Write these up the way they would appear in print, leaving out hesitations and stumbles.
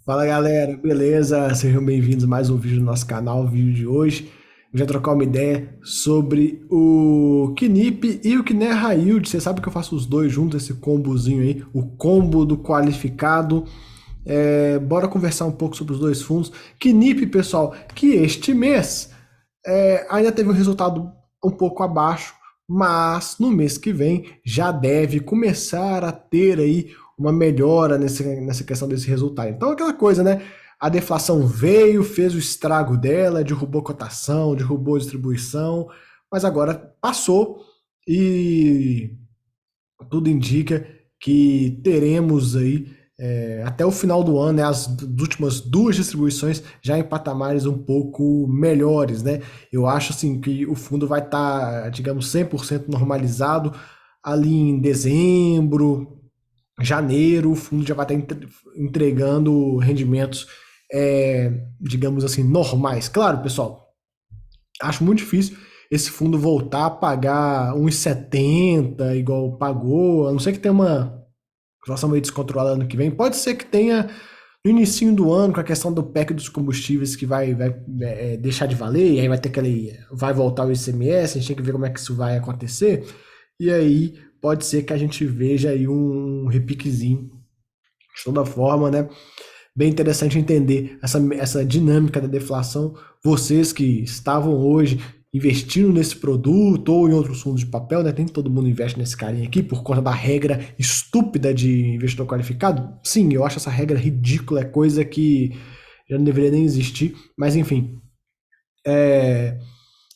Fala galera, beleza? Sejam bem-vindos a mais um vídeo do nosso canal. O vídeo de hoje eu já trocar uma ideia sobre o Knip e o Kner High Yield. Você sabe que eu faço os dois juntos, esse combozinho aí, o combo do qualificado. Bora conversar um pouco sobre os dois fundos. Knip, pessoal, que este mês ainda teve um resultado um pouco abaixo, mas no mês que vem já deve começar a ter aí uma melhora nessa questão desse resultado. Então, aquela coisa, né? A deflação veio, fez o estrago dela, derrubou cotação, derrubou distribuição, mas agora passou e tudo indica que teremos aí até o final do ano, né, as últimas duas distribuições já em patamares um pouco melhores, né? Eu acho assim que o fundo vai estar, digamos, 100% normalizado ali em dezembro, janeiro, o fundo já vai estar entregando rendimentos, digamos assim, normais. Claro, pessoal, acho muito difícil esse fundo voltar a pagar 1,70 igual pagou, a não ser que tenha uma inflação meio descontrolada ano que vem. Pode ser que tenha no início do ano, com a questão do PEC dos combustíveis que vai deixar de valer, e aí vai ter vai voltar o ICMS, a gente tem que ver como é que isso vai acontecer, e aí pode ser que a gente veja aí um repiquezinho. De toda forma, né? Bem interessante entender essa dinâmica da deflação. Vocês que estavam hoje investindo nesse produto ou em outros fundos de papel, né? Nem todo mundo investe nesse carinha aqui por conta da regra estúpida de investidor qualificado. Sim, eu acho essa regra ridícula, é coisa que já não deveria nem existir, mas enfim.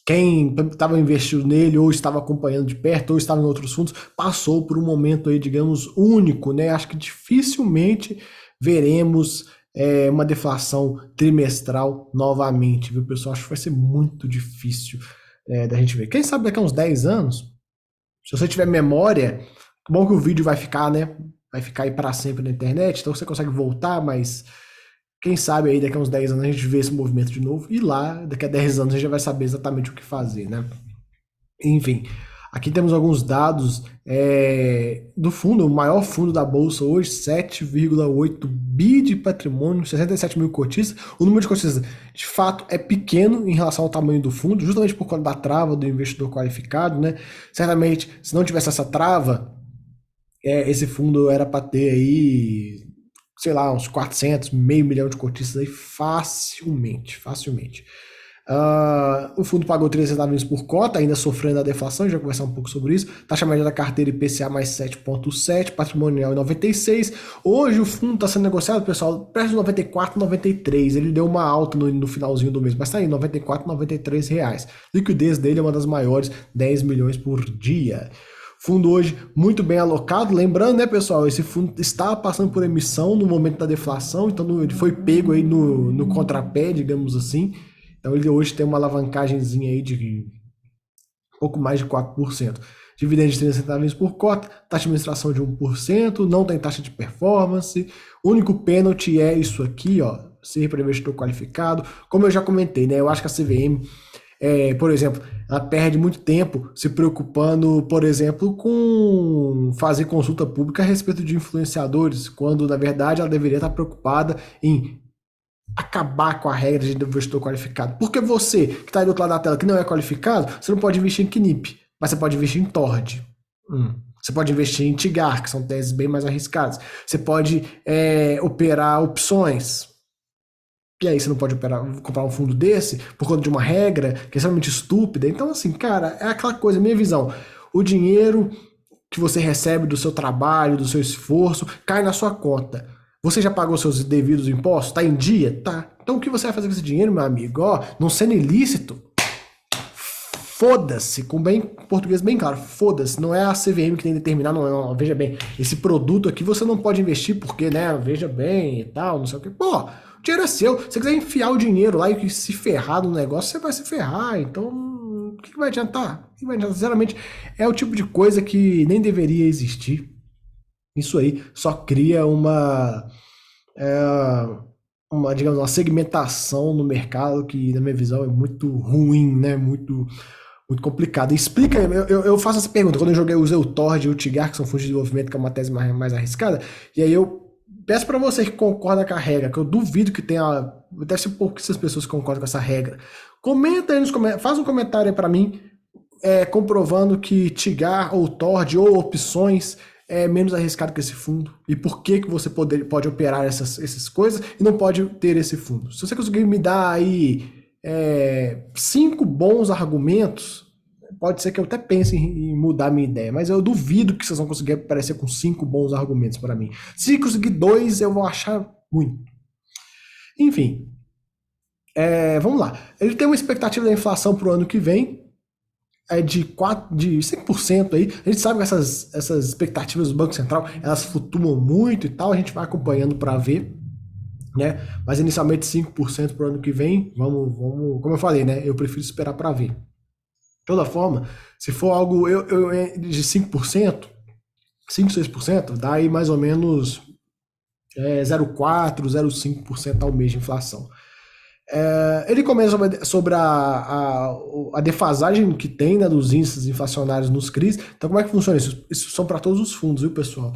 Quem estava investindo nele ou estava acompanhando de perto ou estava em outros fundos passou por um momento aí, digamos, único, né? Acho que dificilmente veremos uma deflação trimestral novamente, viu, pessoal? Acho que vai ser muito difícil da gente ver. Quem sabe daqui a uns 10 anos, se você tiver memória, bom que o vídeo vai ficar, né? Vai ficar aí para sempre na internet, então você consegue voltar, mas quem sabe aí daqui a uns 10 anos a gente vê esse movimento de novo e lá, daqui a 10 anos a gente já vai saber exatamente o que fazer, né? Enfim, aqui temos alguns dados do fundo, o maior fundo da Bolsa hoje, 7,8 bi de patrimônio, 67 mil cotistas. O número de cotistas, de fato, é pequeno em relação ao tamanho do fundo, justamente por conta da trava do investidor qualificado, né? Certamente, se não tivesse essa trava, esse fundo era para ter aí, sei lá, uns 400, meio milhão de cotistas aí facilmente, facilmente. O fundo pagou 13 centavos por cota, ainda sofrendo a deflação, a gente vai conversar um pouco sobre isso. Taxa média da carteira IPCA mais 7,7, patrimonial em 96. Hoje o fundo está sendo negociado, pessoal, perto de 94, 93. Ele deu uma alta no finalzinho do mês, mas está aí, 94, 93 reais. Liquidez dele é uma das maiores, 10 milhões por dia. Fundo hoje muito bem alocado, lembrando, né, pessoal, esse fundo está passando por emissão no momento da deflação, então ele foi pego aí no contrapé, digamos assim. Então ele hoje tem uma alavancagemzinha aí de pouco mais de 4%. Dividendo de 30 centavos por cota, taxa de administração de 1%, não tem taxa de performance. O único pênalti é isso aqui, ó, ser para investidor qualificado. Como eu já comentei, né, eu acho que a CVM, por exemplo, ela perde muito tempo se preocupando, por exemplo, com fazer consulta pública a respeito de influenciadores, quando na verdade ela deveria estar preocupada em acabar com a regra de investidor qualificado. Porque você, que está aí do outro lado da tela, que não é qualificado, você não pode investir em Knip, mas você pode investir em Tord. Você pode investir em Tigar, que são teses bem mais arriscadas. Você pode operar opções. E aí você não pode comprar um fundo desse por conta de uma regra que é extremamente estúpida. Então, assim, cara, é aquela coisa, minha visão. O dinheiro que você recebe do seu trabalho, do seu esforço, cai na sua conta. Você já pagou seus devidos impostos? Tá em dia? Tá. Então o que você vai fazer com esse dinheiro, meu amigo? Ó, não sendo ilícito, foda-se, com bem português bem claro, foda-se, não é a CVM que tem que determinar, não, veja bem, esse produto aqui você não pode investir porque, né, veja bem e tal, não sei o que. Pô, o dinheiro é seu, se você quiser enfiar o dinheiro lá e se ferrar no negócio, você vai se ferrar, então o que vai adiantar? O que vai adiantar? Sinceramente, é o tipo de coisa que nem deveria existir. Isso aí só cria digamos, uma segmentação no mercado que, na minha visão, é muito ruim, né? Muito complicado. Explica, eu faço essa pergunta, quando eu usei o Tord e o Tigar, que são fundos de desenvolvimento, que é uma tese mais arriscada, e aí eu peço para você que concorda com a regra, que eu duvido que tenha, deve ser pouquíssimas pessoas que concordam com essa regra. Comenta aí nos comentários, faz um comentário aí para mim, comprovando que Tigar ou Tord ou opções é menos arriscado que esse fundo e por que que você pode operar essas coisas e não pode ter esse fundo. Se você conseguir me dar aí 5 bons argumentos, pode ser que eu até pense em mudar minha ideia, mas eu duvido que vocês vão conseguir aparecer com 5 bons argumentos para mim. Se conseguir 2, eu vou achar muito. Enfim, vamos lá. Ele tem uma expectativa da inflação para o ano que vem de 5% aí. A gente sabe que essas expectativas do Banco Central, elas flutuam muito e tal, a gente vai acompanhando para ver, né? Mas inicialmente 5% para o ano que vem, vamos, como eu falei, né? Eu prefiro esperar para ver. De toda forma, se for algo de 5%, 5, 6%, dá aí mais ou menos 0,4, 0,5% ao mês de inflação. Ele comenta sobre a defasagem que tem, né, dos índices inflacionários nos CRIs. Então, como é que funciona isso? Isso são para todos os fundos, viu, pessoal?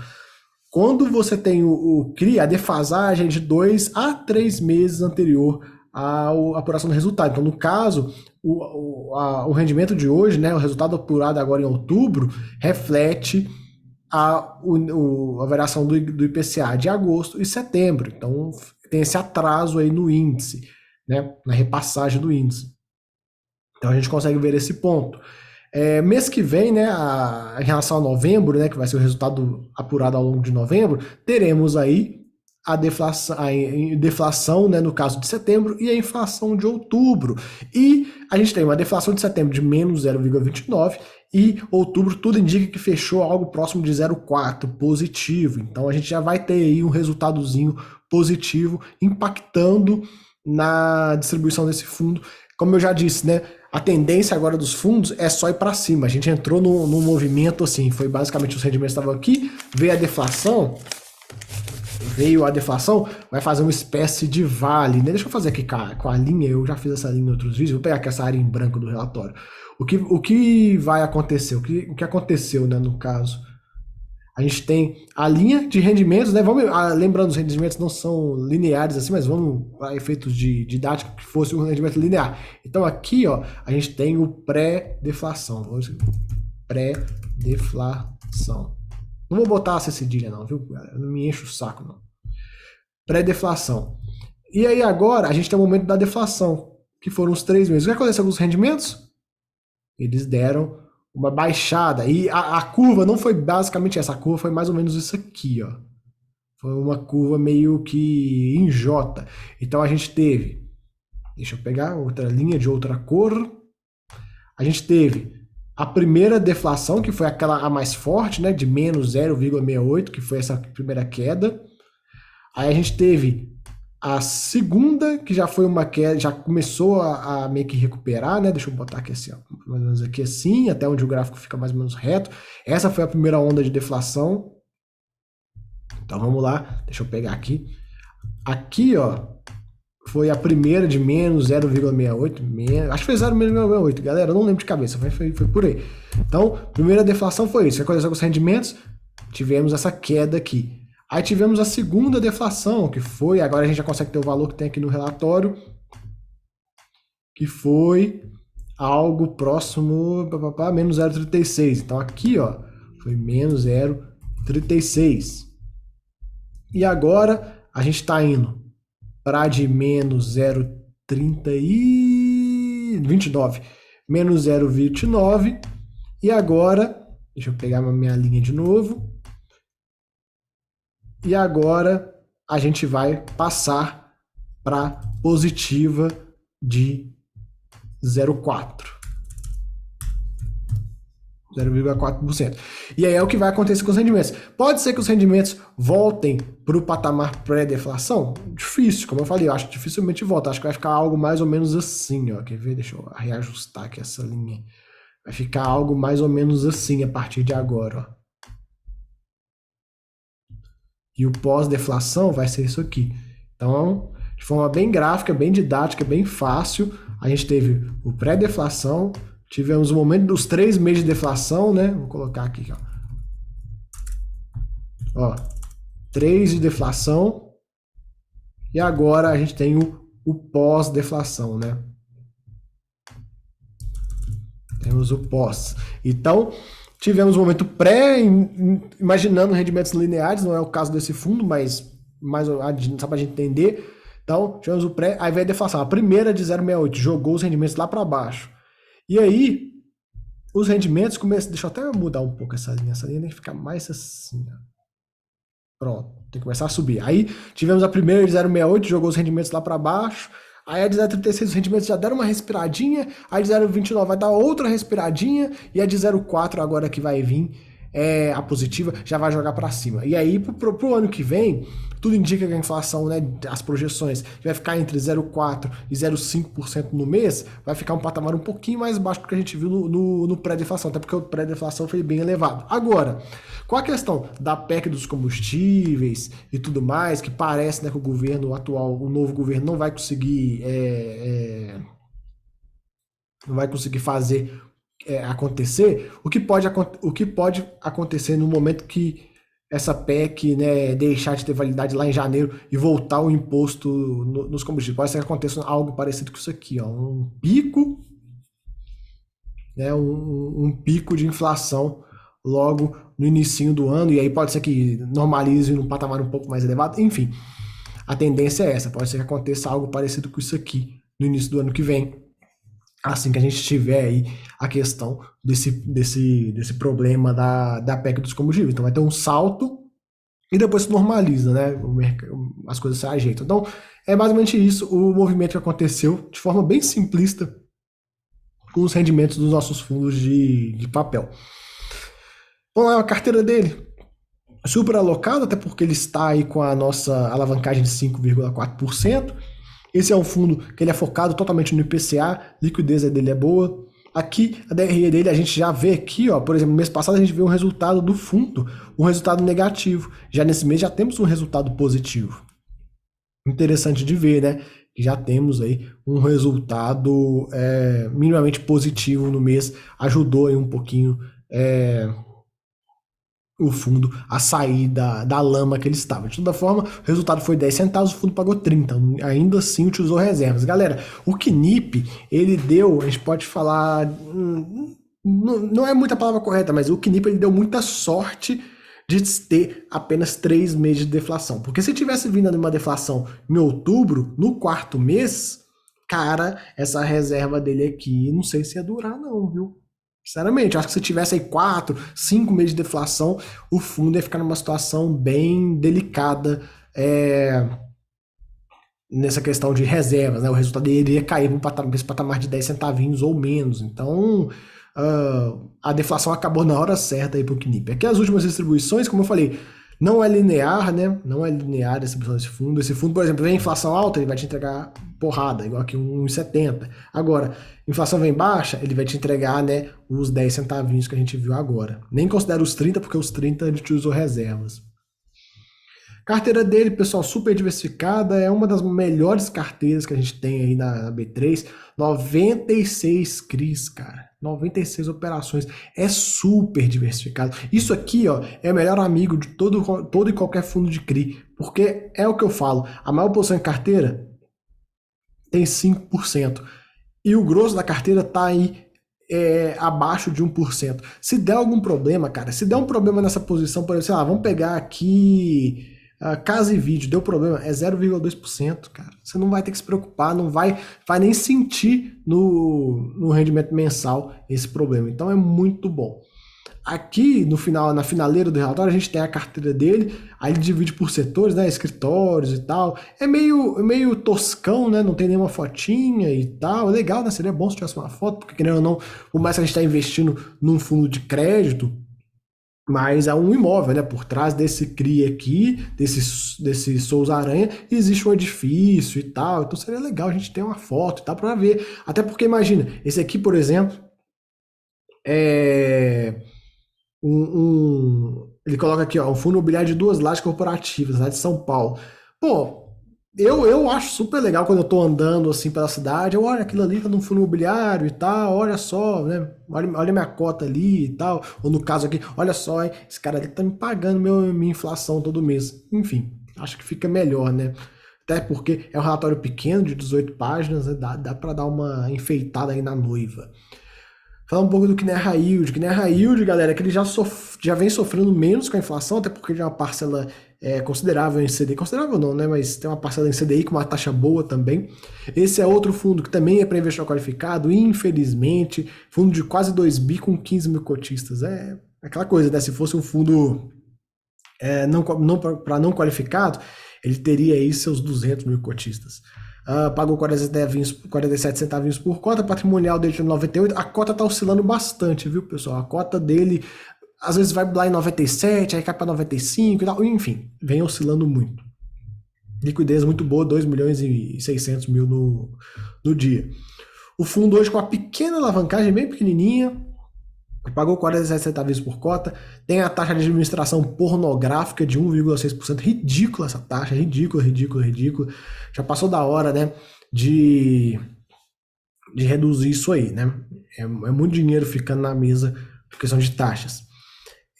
Quando você tem o CRI, a defasagem é de 2 a 3 meses anterior à apuração do resultado. Então, no caso, o rendimento de hoje, né, o resultado apurado agora em outubro, reflete a variação do IPCA de agosto e setembro. Então, tem esse atraso aí no índice, né, na repassagem do índice. Então a gente consegue ver esse ponto. Mês que vem, né, em relação a novembro, né, que vai ser o resultado apurado ao longo de novembro, teremos aí a deflação, né, no caso de setembro, e a inflação de outubro. E a gente tem uma deflação de setembro de menos 0,29 e outubro tudo indica que fechou algo próximo de 0,4 positivo. Então a gente já vai ter aí um resultadozinho positivo impactando na distribuição desse fundo. Como eu já disse, né, a tendência agora dos fundos é só ir para cima. A gente entrou num movimento assim, foi basicamente os rendimentos estavam aqui, veio a deflação, vai fazer uma espécie de vale, né? Deixa eu fazer aqui com a linha, eu já fiz essa linha em outros vídeos, vou pegar aqui essa área em branco do relatório. O que vai acontecer? O que aconteceu, né, no caso? A gente tem a linha de rendimentos, né? Lembrando, os rendimentos não são lineares assim, mas vamos para efeitos de didática que fosse um rendimento linear. Então aqui, ó, a gente tem o pré-deflação. Pré-deflação. Não vou botar essa cedilha não, viu? Não me enche o saco não. Pré-deflação. E aí agora a gente tem o momento da deflação, que foram os 3 meses. O que aconteceu com os rendimentos? Eles deram uma baixada. E a curva não foi basicamente essa. A curva foi mais ou menos isso aqui, ó. Foi uma curva meio que em J. Então a gente teve... Deixa eu pegar outra linha de outra cor. A gente teve a primeira deflação, que foi a mais forte, né? De menos 0,68, que foi essa primeira queda. Aí a gente teve a segunda, que já foi uma queda, já começou a meio que recuperar, né? Deixa eu botar aqui assim, ó, mais ou menos aqui assim, até onde o gráfico fica mais ou menos reto. Essa foi a primeira onda de deflação. Então vamos lá, deixa eu pegar aqui. Aqui, ó, foi a primeira de menos 0,68, acho que foi 0,68, galera, eu não lembro de cabeça, foi por aí. Então, primeira deflação foi isso. O que aconteceu com os rendimentos? Tivemos essa queda aqui. Aí tivemos a segunda deflação, que foi, agora a gente já consegue ter o valor que tem aqui no relatório, que foi algo próximo, menos 0,36. Então aqui, ó, foi menos 0,36. E agora a gente está indo para de menos 0,29, menos 0,29. E agora, deixa eu pegar a minha linha de novo. E agora a gente vai passar para positiva de 0,4%. E aí é o que vai acontecer com os rendimentos. Pode ser que os rendimentos voltem para o patamar pré-deflação? Difícil, como eu falei, eu acho que dificilmente volta. Acho que vai ficar algo mais ou menos assim, ó. Quer ver? Deixa eu reajustar aqui essa linha. Vai ficar algo mais ou menos assim a partir de agora, ó. E o pós-deflação vai ser isso aqui. Então, de forma bem gráfica, bem didática, bem fácil, a gente teve o pré-deflação, tivemos o momento dos 3 meses de deflação, né? Vou colocar aqui, ó. 3 de deflação, e agora a gente tem o pós-deflação, né? Temos o pós. Então, tivemos um momento pré, imaginando rendimentos lineares, não é o caso desse fundo, mas só para a gente entender. Então, tivemos o pré, aí veio a deflação. A primeira de 0,68 jogou os rendimentos lá para baixo. E aí, os rendimentos começam. Deixa eu até mudar um pouco essa linha tem que ficar mais assim. Pronto, tem que começar a subir. Aí tivemos a primeira de 0,68, jogou os rendimentos lá para baixo. Aí a de 0,36 os rendimentos já deram uma respiradinha. A de 0,29 vai dar outra respiradinha. E a de 0,4 agora que vai vir, a positiva, já vai jogar para cima. E aí pro ano que vem, tudo indica que a inflação, né, as projeções, vai ficar entre 0,4% e 0,5% no mês, vai ficar um patamar um pouquinho mais baixo do que a gente viu no pré-deflação, até porque o pré-deflação foi bem elevado. Agora, com a questão da PEC dos combustíveis e tudo mais, que parece, né, que o governo atual, o novo governo, não vai conseguir fazer acontecer, o que pode acontecer no momento que essa PEC, né, deixar de ter validade lá em janeiro e voltar o imposto nos combustíveis. Pode ser que aconteça algo parecido com isso aqui, ó, um pico, né, um pico de inflação logo no início do ano, e aí pode ser que normalize num patamar um pouco mais elevado. Enfim, a tendência é essa. Pode ser que aconteça algo parecido com isso aqui no início do ano que vem, assim que a gente tiver aí a questão desse problema da PEC dos combustíveis. Então vai ter um salto e depois se normaliza, né? As coisas se ajeitam. Então é basicamente isso o movimento que aconteceu de forma bem simplista com os rendimentos dos nossos fundos de papel. Vamos lá, a carteira dele. Super alocado, até porque ele está aí com a nossa alavancagem de 5,4%. Esse é um fundo que ele é focado totalmente no IPCA, liquidez dele é boa. Aqui, a DRE dele, a gente já vê aqui, ó, por exemplo, no mês passado a gente viu um resultado do fundo, um resultado negativo. Já nesse mês já temos um resultado positivo. Interessante de ver, né? Já temos aí um resultado minimamente positivo no mês, ajudou aí um pouquinho o fundo a sair da lama que ele estava. De toda forma, o resultado foi 10 centavos, o fundo pagou 30. Ainda assim utilizou reservas. Galera, o Knip, ele deu, a gente pode falar, não é muita palavra correta, mas o Knip ele deu muita sorte de ter apenas 3 meses de deflação. Porque se tivesse vindo uma deflação em outubro, no quarto mês, cara, essa reserva dele aqui, não sei se ia durar não, viu? Sinceramente, eu acho que se tivesse aí 4, 5 meses de deflação, o fundo ia ficar numa situação bem delicada nessa questão de reservas, né? O resultado dele ia cair para esse patamar de 10 centavinhos ou menos. Então, a deflação acabou na hora certa aí para o Knip. Aqui as últimas distribuições, como eu falei, não é linear, né? Não é linear a distribuição desse fundo. Esse fundo, por exemplo, vem inflação alta, ele vai te entregar porrada, igual aqui 1,70. Agora, inflação vem baixa, ele vai te entregar, né, os 10 centavinhos que a gente viu agora. Nem considero os 30, porque os 30 ele te usou reservas. Carteira dele, pessoal, super diversificada, é uma das melhores carteiras que a gente tem aí na B3. 96 CRIs, cara. 96 operações. É super diversificado. Isso aqui, ó, é o melhor amigo de todo e qualquer fundo de CRI. Porque é o que eu falo. A maior posição em carteira tem 5%. E o grosso da carteira tá aí abaixo de 1%. Se der algum problema, cara, se der um problema nessa posição, por exemplo, sei lá, vamos pegar aqui casa e vídeo, deu problema, é 0,2%, cara. Você não vai ter que se preocupar, não vai nem sentir no rendimento mensal esse problema. Então é muito bom. Aqui no final, na finaleira do relatório, a gente tem a carteira dele, aí ele divide por setores, né, escritórios e tal. É meio toscão, né, não tem nenhuma fotinha e tal. É legal, né, seria bom se tivesse uma foto, porque querendo ou não, por mais que a gente está investindo num fundo de crédito, mas é um imóvel, né, por trás desse CRI aqui, desse Souza Aranha, existe um edifício e tal. Então seria legal a gente ter uma foto e tal para ver. Até porque, imagina, esse aqui, por exemplo, ele coloca aqui, ó, um fundo imobiliário de 2 lajes corporativas, lá de São Paulo. Pô, eu acho super legal quando eu tô andando assim pela cidade, eu olho aquilo ali, tá num fundo imobiliário e tal, olha só, né? Olha minha cota ali e tal, ou no caso aqui, olha só, hein, esse cara ali tá me pagando minha inflação todo mês. Enfim, acho que fica melhor, né? Até porque é um relatório pequeno, de 18 páginas, né? Dá para dar uma enfeitada aí na noiva. Falar um pouco do que não é high yield. Que não é high yield, galera, é que ele já vem sofrendo menos com a inflação, até porque já é uma parcela considerável em CDI. Considerável não, né? Mas tem uma parcela em CDI com uma taxa boa também. Esse é outro fundo que também é para investidor qualificado, infelizmente. Fundo de quase 2 bi com 15 mil cotistas. É aquela coisa, né? Se fosse um fundo não para não qualificado, ele teria aí seus 200 mil cotistas. Pagou 47 centavinhos por cota, patrimonial dele de 98. A cota tá oscilando bastante, viu, pessoal? A cota dele às vezes vai lá em 97, aí cai para 95 e tal. Enfim, vem oscilando muito. Liquidez muito boa, 2 milhões e 600 mil no dia. O fundo hoje com uma pequena alavancagem, bem pequenininha, pagou 47 centavos por cota, tem a taxa de administração pornográfica de 1,6%, ridícula essa taxa, ridícula. Já passou da hora, né, de reduzir isso aí, né? É muito dinheiro ficando na mesa por questão de taxas.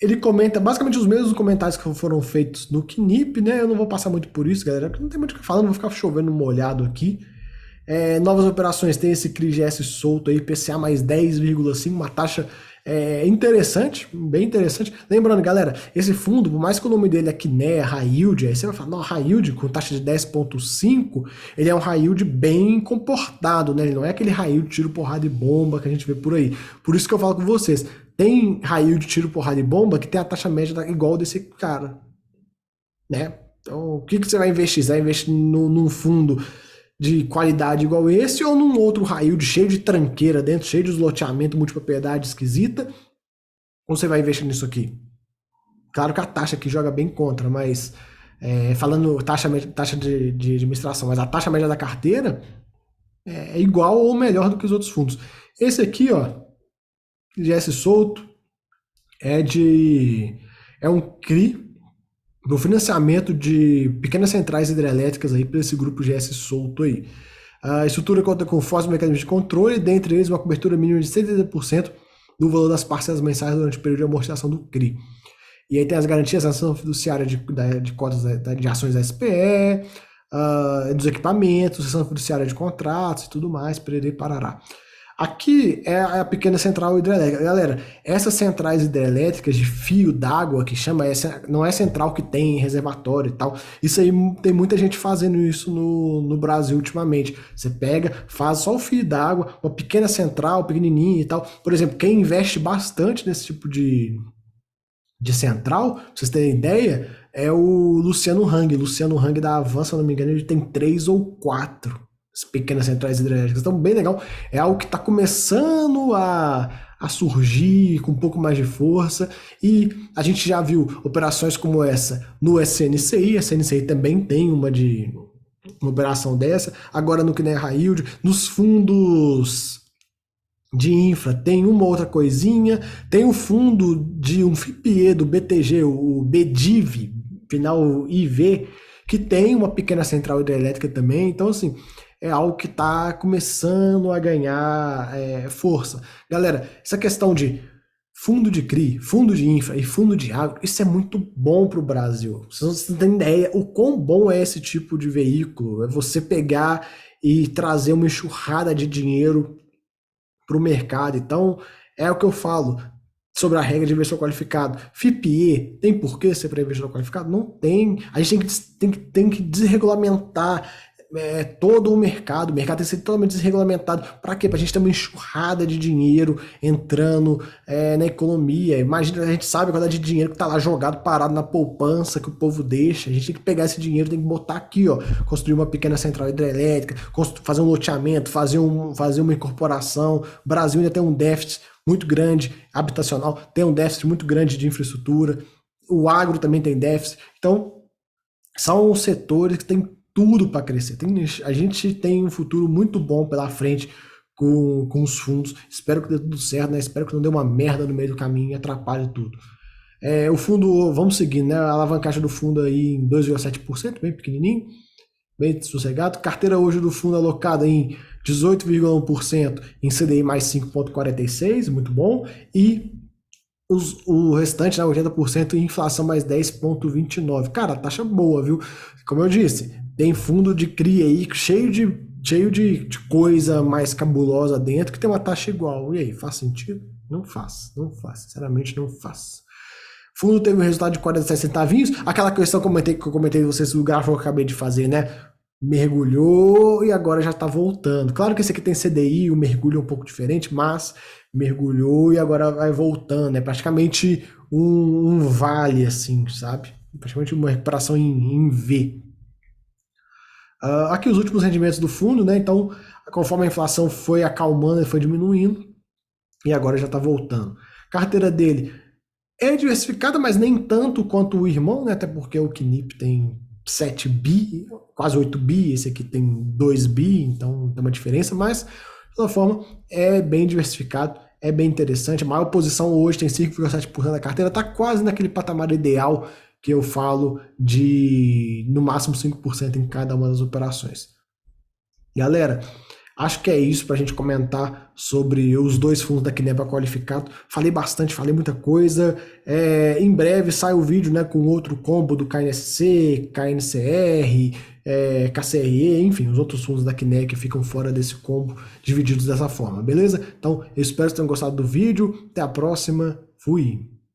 Ele comenta basicamente os mesmos comentários que foram feitos no Knip, né? Eu não vou passar muito por isso, galera, porque não tem muito o que falar, não vou ficar chovendo molhado aqui. Novas operações, tem esse CRI-GS solto aí, PCA mais 10,5, uma taxa interessante, bem interessante. Lembrando, galera, esse fundo, por mais que o nome dele é Kinea High Yield, aí você vai falar, não, High Yield com taxa de 10,5, ele é um High Yield bem comportado, né? Ele não é aquele High Yield tiro, porrada e bomba que a gente vê por aí. Por isso que eu falo com vocês, tem High Yield tiro, porrada e bomba que tem a taxa média igual desse cara, né? Então, o que você vai investir? Você vai investir num fundo de qualidade igual esse ou num outro raio cheio de tranqueira dentro, cheio de desloteamento, multipropriedade esquisita? Ou você vai investir nisso aqui? Claro que a taxa aqui joga bem contra, mas falando taxa de administração, mas a taxa média da carteira é igual ou melhor do que os outros fundos. Esse aqui, ó, GS solto, é um CRI do financiamento de pequenas centrais hidrelétricas aí para esse grupo GS solto aí. A estrutura conta com fortes mecanismos de controle, dentre eles uma cobertura mínima de 70% do valor das parcelas mensais durante o período de amortização do CRI. E aí tem as garantias da ação fiduciária de cotas de ações da SPE, dos equipamentos, ação fiduciária de contratos e tudo mais, pererê, parará. Aqui é a pequena central hidrelétrica. Galera, essas centrais hidrelétricas de fio d'água, que chama, não é central que tem reservatório e tal. Isso aí tem muita gente fazendo isso no Brasil ultimamente. Você pega, faz só o fio d'água, uma pequena central, pequenininha e tal. Por exemplo, quem investe bastante nesse tipo de central, pra vocês terem ideia, é o Luciano Hang. Luciano Hang da Avan, se eu não me engano, ele tem 3 ou 4 as pequenas centrais hidrelétricas. Então, bem legal. É algo que está começando a surgir com um pouco mais de força. E a gente já viu operações como essa no SNCI. A SNCI também tem uma operação dessa. Agora no Kinea High Yield, nos fundos de infra, tem uma outra coisinha. Tem o fundo de um FIPE do BTG, o BDIV, final IV, que tem uma pequena central hidrelétrica também. Então, assim, é algo que está começando a ganhar força. Galera, essa questão de fundo de CRI, fundo de infra e fundo de agro, isso é muito bom para o Brasil. Vocês não têm ideia o quão bom é esse tipo de veículo. É você pegar e trazer uma enxurrada de dinheiro para o mercado. Então, é o que eu falo sobre a regra de investidor qualificado. FIPE, tem por que ser para investidor qualificado? Não tem. A gente tem que desregulamentar todo o mercado. O mercado tem que ser totalmente desregulamentado. Para quê? Para a gente ter uma enxurrada de dinheiro entrando na economia. Imagina, a gente sabe a quantidade de dinheiro que está lá jogado, parado na poupança que o povo deixa. A gente tem que pegar esse dinheiro, tem que botar aqui, ó, construir uma pequena central hidrelétrica, fazer um loteamento, fazer uma incorporação. O Brasil ainda tem um déficit muito grande habitacional, tem um déficit muito grande de infraestrutura. O agro também tem déficit. Então, são setores que têm tudo para crescer. A gente tem um futuro muito bom pela frente com os fundos. Espero que dê tudo certo, né? Espero que não dê uma merda no meio do caminho e atrapalhe tudo. O fundo, vamos seguir, né? A alavancagem do fundo aí em 2,7%, bem pequenininho. bem sossegado. Carteira hoje do fundo alocada em 18,1% em CDI mais 5,46, muito bom. E o restante, né, 80% em inflação mais 10,29. Cara, taxa boa, viu? Como eu disse, tem fundo de CRI aí cheio de coisa mais cabulosa dentro que tem uma taxa igual. E aí, faz sentido? Não faz, não faz. Sinceramente, não faz. Fundo teve um resultado de 47 centavinhos. Aquela questão que eu comentei com vocês do gráfico que eu acabei de fazer, né? Mergulhou e agora já está voltando. Claro que esse aqui tem CDI, o mergulho é um pouco diferente, mas mergulhou e agora vai voltando. É praticamente um vale, assim, sabe? Praticamente uma recuperação em V. Aqui os últimos rendimentos do fundo, né? Então, conforme a inflação foi acalmando, ele foi diminuindo e agora já está voltando. Carteira dele é diversificada, mas nem tanto quanto o irmão, né? Até porque o Knip tem 7 bi, quase 8 bi, esse aqui tem 2 bi, então tem uma diferença, mas de toda forma é bem diversificado, é bem interessante. A maior posição hoje tem 5,7% da carteira, está quase naquele patamar ideal que eu falo de no máximo 5% em cada uma das operações. Galera, acho que é isso para a gente comentar sobre os dois fundos da Kineva qualificado. Falei bastante, falei muita coisa. Em breve sai o vídeo, né, com outro combo do KNSC, KNCR, KCRE, enfim, os outros fundos da Kineva que ficam fora desse combo, divididos dessa forma, beleza? Então, eu espero que tenham gostado do vídeo. Até a próxima. Fui!